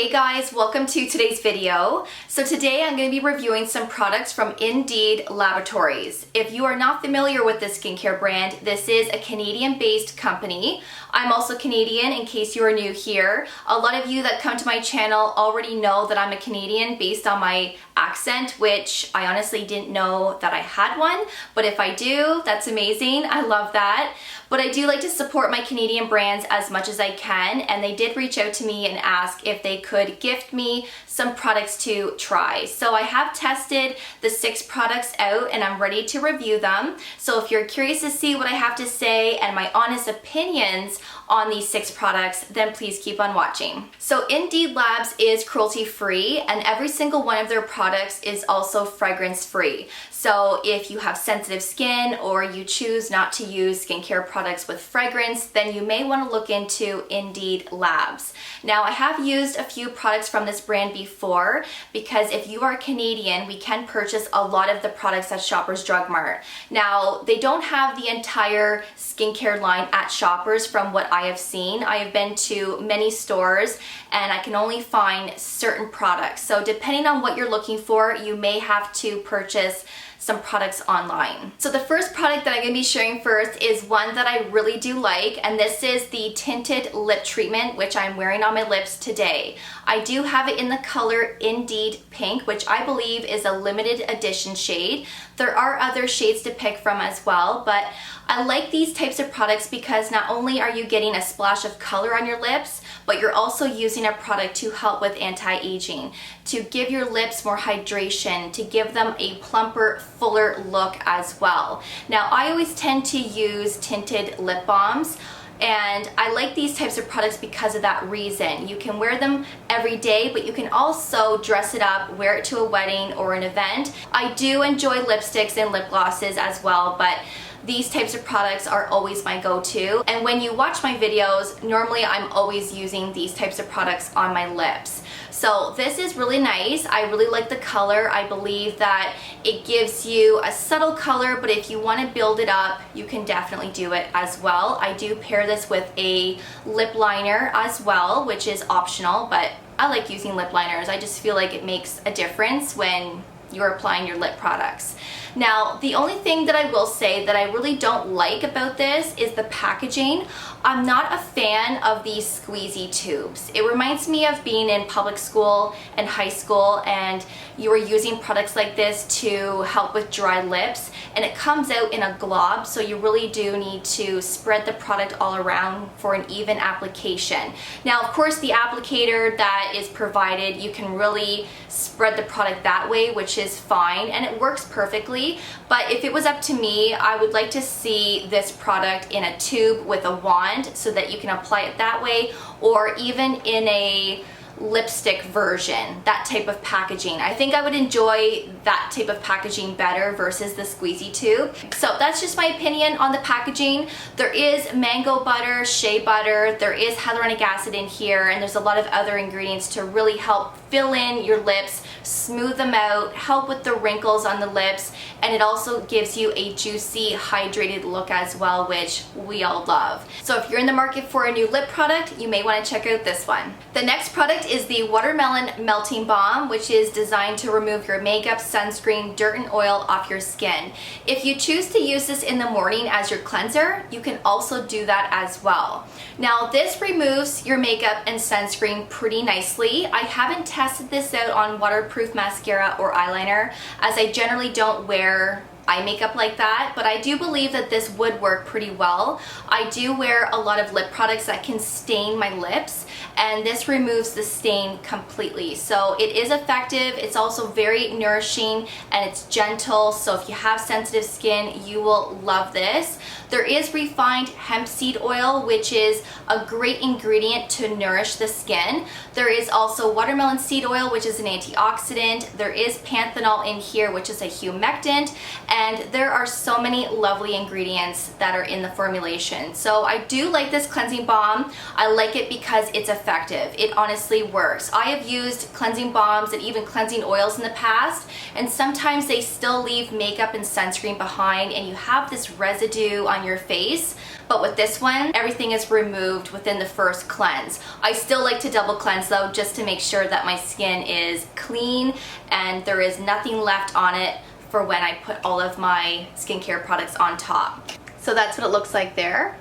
Hey guys, welcome to today's video. So today I'm going to be reviewing some products from Indeed Laboratories. If you are not familiar with this skincare brand, this is a Canadian-based company. I'm also Canadian in case you are new here. A lot of you that come to my channel already know that I'm a Canadian based on my accent, which I honestly didn't know that I had one, but if I do, that's amazing. I love that. But I do like to support my Canadian brands as much as I can, and they did reach out to me and ask if they could gift me some products to try. So I have tested the 6 products out and I'm ready to review them. So if you're curious to see what I have to say and my honest opinions on these 6 products, then please keep on watching. So Indeed Labs is cruelty free and every single one of their products is also fragrance free. So if you have sensitive skin or you choose not to use skincare products with fragrance, then you may want to look into Indeed Labs. Now I have used a few products from this brand before because if you are Canadian, we can purchase a lot of the products at Shoppers Drug Mart. Now they don't have the entire skincare line at Shoppers from what I have seen. I have been to many stores and I can only find certain products. So depending on what you're looking for, you may have to purchase some products online. So the first product that I'm going to be sharing first is one that I really do like, and this is the Tinted Lip Treatment, which I'm wearing on my lips today. I do have it in the color Indeed Pink, which I believe is a limited edition shade. There are other shades to pick from as well, but I like these types of products because not only are you getting a splash of color on your lips, but you're also using a product to help with anti-aging, to give your lips more hydration, to give them a plumper, fuller look as well. Now, I always tend to use tinted lip balms, and I like these types of products because of that reason. You can wear them every day, but you can also dress it up, wear it to a wedding or an event. I do enjoy lipsticks and lip glosses as well, but these types of products are always my go-to. And when you watch my videos, normally I'm always using these types of products on my lips. So this is really nice. I really like the color. I believe that it gives you a subtle color, but if you want to build it up, you can definitely do it as well. I do pair this with a lip liner as well, which is optional, but I like using lip liners. I just feel like it makes a difference when you're applying your lip products. Now, the only thing that I will say that I really don't like about this is the packaging. I'm not a fan of these squeezy tubes. It reminds me of being in public school and high school and you were using products like this to help with dry lips, and it comes out in a glob, so you really do need to spread the product all around for an even application. Now, of course, the applicator that is provided, you can really spread the product that way, which is fine, and it works perfectly. But if it was up to me, I would like to see this product in a tube with a wand so that you can apply it that way, or even in a lipstick version, that type of packaging. I think I would enjoy that type of packaging better versus the squeezy tube. So that's just my opinion on the packaging. There is mango butter, shea butter, there is hyaluronic acid in here, and there's a lot of other ingredients to really help fill in your lips, smooth them out, help with the wrinkles on the lips, and it also gives you a juicy, hydrated look as well, which we all love. So if you're in the market for a new lip product, you may want to check out this one. The next product is the Watermelon Melting Balm, which is designed to remove your makeup, sunscreen, dirt, and oil off your skin. If you choose to use this in the morning as your cleanser, you can also do that as well. Now, this removes your makeup and sunscreen pretty nicely. I haven't tested this out on waterproof mascara or eyeliner, as I generally don't wear eye makeup like that, but I do believe that this would work pretty well. I do wear a lot of lip products that can stain my lips, and this removes the stain completely. So it is effective. It's also very nourishing and it's gentle, so if you have sensitive skin, you will love this. There is refined hemp seed oil, which is a great ingredient to nourish the skin. There is also watermelon seed oil, which is an antioxidant. There is panthenol in here, which is a humectant, and there are so many lovely ingredients that are in the formulation. So I do like this cleansing balm. I like it because it's effective. It honestly works. I have used cleansing balms and even cleansing oils in the past, and sometimes they still leave makeup and sunscreen behind and you have this residue on your face. But with this one, everything is removed within the first cleanse. I still like to double cleanse though, just to make sure that my skin is clean and there is nothing left on it for when I put all of my skincare products on top. So that's what it looks like there.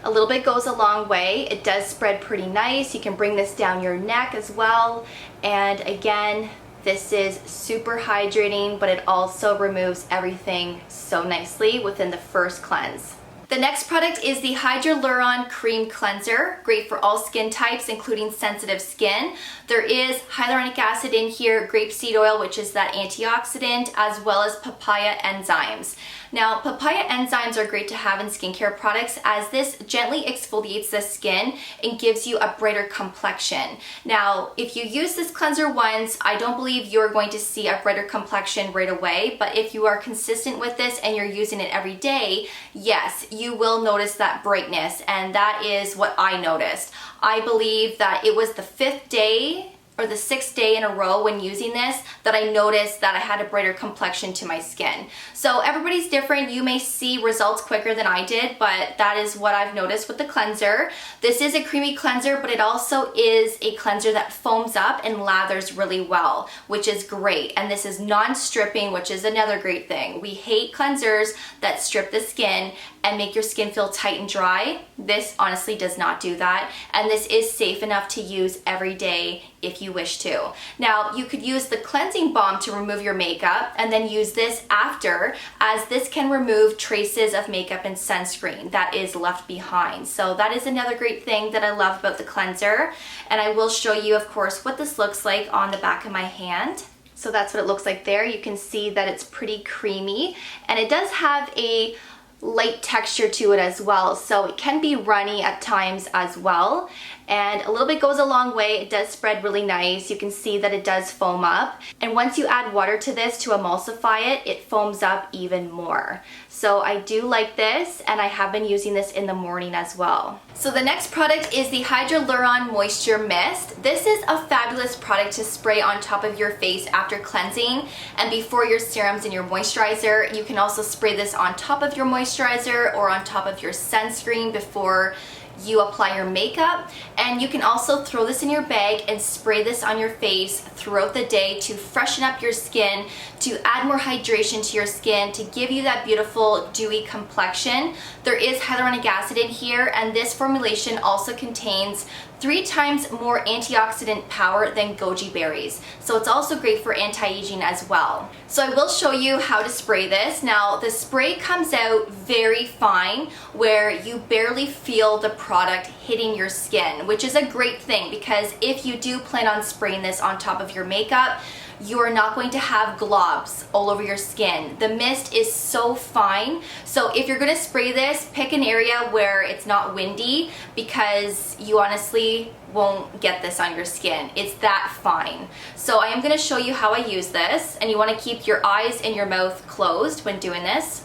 A little bit goes a long way. It does spread pretty nice. You can bring this down your neck as well. And again, this is super hydrating, but it also removes everything so nicely within the first cleanse. The next product is the Hydraluron Cream Cleanser, great for all skin types, including sensitive skin. There is hyaluronic acid in here, grapeseed oil, which is that antioxidant, as well as papaya enzymes. Now, papaya enzymes are great to have in skincare products as this gently exfoliates the skin and gives you a brighter complexion. Now, if you use this cleanser once, I don't believe you're going to see a brighter complexion right away, but if you are consistent with this and you're using it every day, yes, you will notice that brightness, and that is what I noticed. I believe that it was the 5th day or the 6th day in a row when using this that I noticed that I had a brighter complexion to my skin. So everybody's different. You may see results quicker than I did, but that is what I've noticed with the cleanser. This is a creamy cleanser, but it also is a cleanser that foams up and lathers really well, which is great. And this is non-stripping, which is another great thing. We hate cleansers that strip the skin and make your skin feel tight and dry. This honestly does not do that, and this is safe enough to use every day if you wish to. Now, you could use the cleansing balm to remove your makeup and then use this after, as this can remove traces of makeup and sunscreen that is left behind. So that is another great thing that I love about the cleanser, and I will show you, of course, what this looks like on the back of my hand. So that's what it looks like there. You can see that it's pretty creamy, and it does have a light texture to it as well, so it can be runny at times as well, and a little bit goes a long way. It does spread really nice. You can see that it does foam up, and once you add water to this to emulsify it, it foams up even more. So I do like this, and I have been using this in the morning as well. So the next product is the Hydraluron Moisture Mist. This is a fabulous product to spray on top of your face after cleansing and before your serums and your moisturizer. You can also spray this on top of your moisturizer or on top of your sunscreen before you apply your makeup, and you can also throw this in your bag and spray this on your face throughout the day to freshen up your skin, to add more hydration to your skin, to give you that beautiful dewy complexion. There is hyaluronic acid in here, and this formulation also contains 3 times more antioxidant power than goji berries. So it's also great for anti-aging as well. So I will show you how to spray this. Now, the spray comes out very fine where you barely feel the product hitting your skin, which is a great thing, because if you do plan on spraying this on top of your makeup, you are not going to have globs all over your skin. The mist is so fine. So if you're gonna spray this, pick an area where it's not windy, because you honestly won't get this on your skin. It's that fine. So I am gonna show you how I use this, and you wanna keep your eyes and your mouth closed when doing this.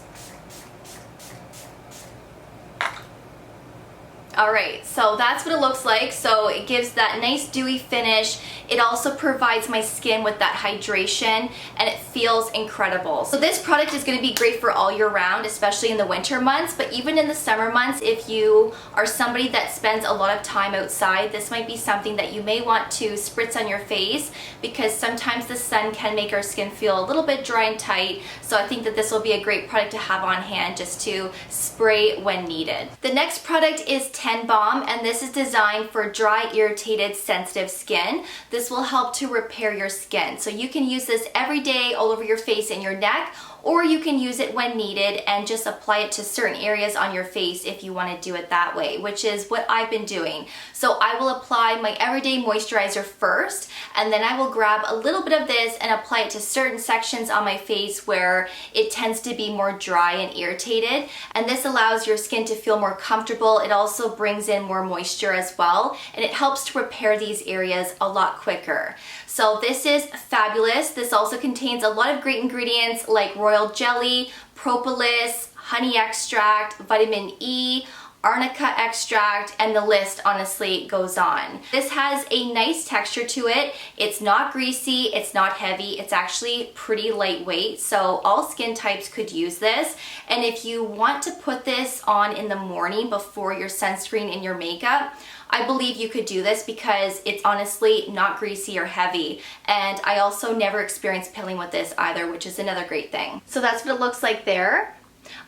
Alright, so that's what it looks like. So it gives that nice dewy finish. It also provides my skin with that hydration, and it feels incredible. So this product is going to be great for all year round, especially in the winter months, but even in the summer months, if you are somebody that spends a lot of time outside, this might be something that you may want to spritz on your face, because sometimes the sun can make our skin feel a little bit dry and tight. So I think that this will be a great product to have on hand just to spray when needed. The next product is Balm, and this is designed for dry, irritated, sensitive skin. This will help to repair your skin. So you can use this every day all over your face and your neck, or you can use it when needed and just apply it to certain areas on your face if you want to do it that way, which is what I've been doing. So I will apply my everyday moisturizer first, and then I will grab a little bit of this and apply it to certain sections on my face where it tends to be more dry and irritated, and this allows your skin to feel more comfortable. It also brings in more moisture as well, and it helps to repair these areas a lot quicker. So this is fabulous. This also contains a lot of great ingredients like royal royal jelly, propolis, honey extract, vitamin E, arnica extract, and the list honestly goes on. This has a nice texture to it. It's not greasy, it's not heavy, it's actually pretty lightweight, so all skin types could use this. And if you want to put this on in the morning before your sunscreen and your makeup, I believe you could do this because it's honestly not greasy or heavy. And I also never experienced peeling with this either, which is another great thing. So that's what it looks like there.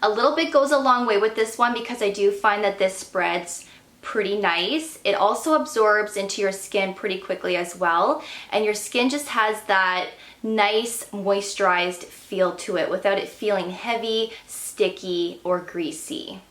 A little bit goes a long way with this one because I do find that this spreads pretty nice. It also absorbs into your skin pretty quickly as well, and your skin just has that nice moisturized feel to it without it feeling heavy, sticky, or greasy.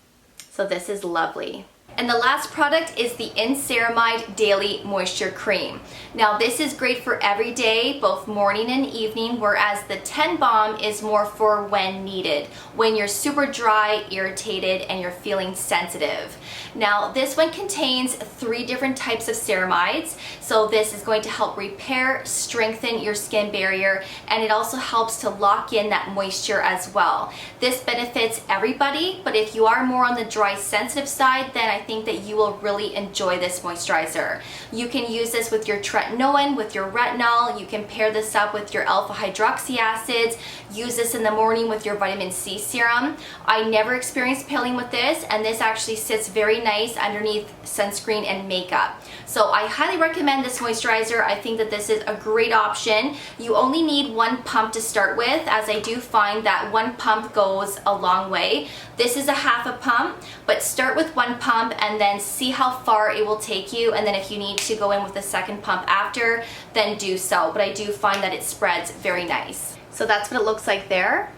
So this is lovely. And the last product is the In-Ceramide Daily Moisture Cream. Now this is great for every day, both morning and evening, whereas the 10 Balm is more for when needed, when you're super dry, irritated, and you're feeling sensitive. Now this one contains 3 different types of ceramides, so this is going to help repair, strengthen your skin barrier, and it also helps to lock in that moisture as well. This benefits everybody, but if you are more on the dry sensitive side, then I think that you will really enjoy this moisturizer. You can use this with your tretinoin, with your retinol. You can pair this up with your alpha hydroxy acids. Use this in the morning with your vitamin C serum. I never experienced peeling with this, and this actually sits very nice underneath sunscreen and makeup. So I highly recommend this moisturizer. I think that this is a great option. You only need 1 pump to start with, as I do find that 1 pump goes a long way. This is a half a pump, but start with 1 pump and then see how far it will take you, and then if you need to go in with a 2nd pump after, then do so. But I do find that it spreads very nice. So that's what it looks like there.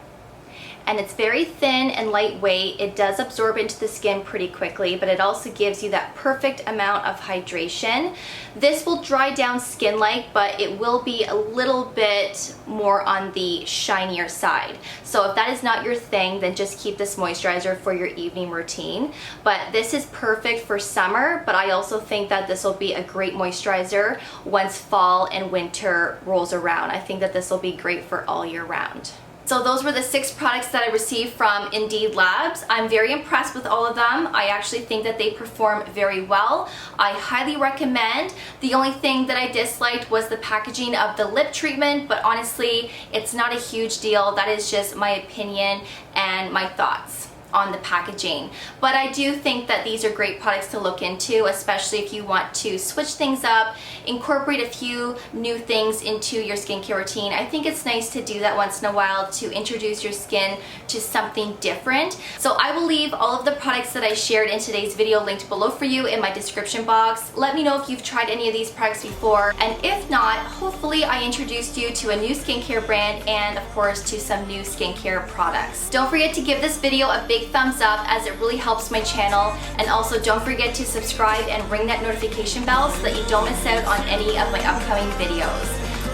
And it's very thin and lightweight. It does absorb into the skin pretty quickly, but it also gives you that perfect amount of hydration. This will dry down skin-like, but it will be a little bit more on the shinier side. So if that is not your thing, then just keep this moisturizer for your evening routine. But this is perfect for summer, but I also think that this will be a great moisturizer once fall and winter rolls around. I think that this will be great for all year round. So those were the 6 products that I received from Indeed Labs. I'm very impressed with all of them. I actually think that they perform very well. I highly recommend. The only thing that I disliked was the packaging of the lip treatment, but honestly, it's not a huge deal. That is just my opinion and my thoughts on the packaging. But I do think that these are great products to look into, especially if you want to switch things up, incorporate a few new things into your skincare routine. I think it's nice to do that once in a while to introduce your skin to something different. So I will leave all of the products that I shared in today's video linked below for you in my description box. Let me know if you've tried any of these products before, and if not, hopefully I introduced you to a new skincare brand and of course to some new skincare products. Don't forget to give this video a big thumbs up, as it really helps my channel, and also don't forget to subscribe and ring that notification bell so that you don't miss out on any of my upcoming videos.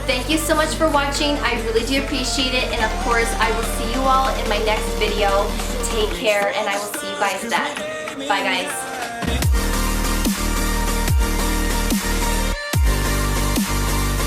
Thank you so much for watching. I really do appreciate it, and of course I will see you all in my next video. Take care, and I will see you guys then. Bye guys.